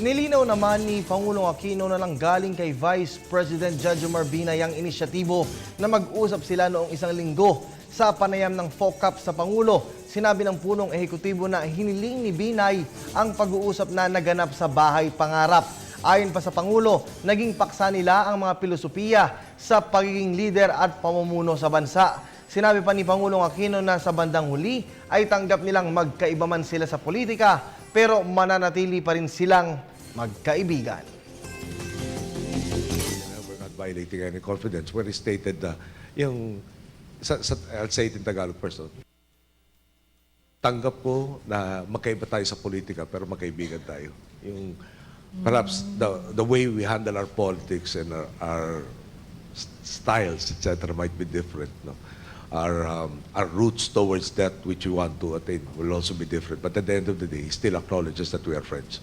Nilinaw naman ni Pangulong Aquino na lang galing kay Vice President Jajomar Binay ang inisyatibo na mag-usap sila noong isang linggo sa panayam ng FOCAP sa Pangulo. Sinabi ng punong ehekutibo na hiniling ni Binay ang pag-uusap na naganap sa Bahay Pangarap. Ayon pa sa Pangulo, naging paksa nila ang mga filosofiya sa pagiging lider at pamumuno sa bansa. Sinabi pa ni Pangulong Aquino na sa bandang huli ay tanggap nilang magkaiba man sila sa politika pero mananatili pa rin silang magkaibigan. We're not violating any confidence when he stated I'll say it in Tagalog first. Tanggap ko na magkaiba tayo sa politika pero magkaibigan tayo. Perhaps the way we handle our politics and our styles, etc., might be different. No? Our roots towards that which we want to attain will also be different. But at the end of the day, he still acknowledges that we are friends.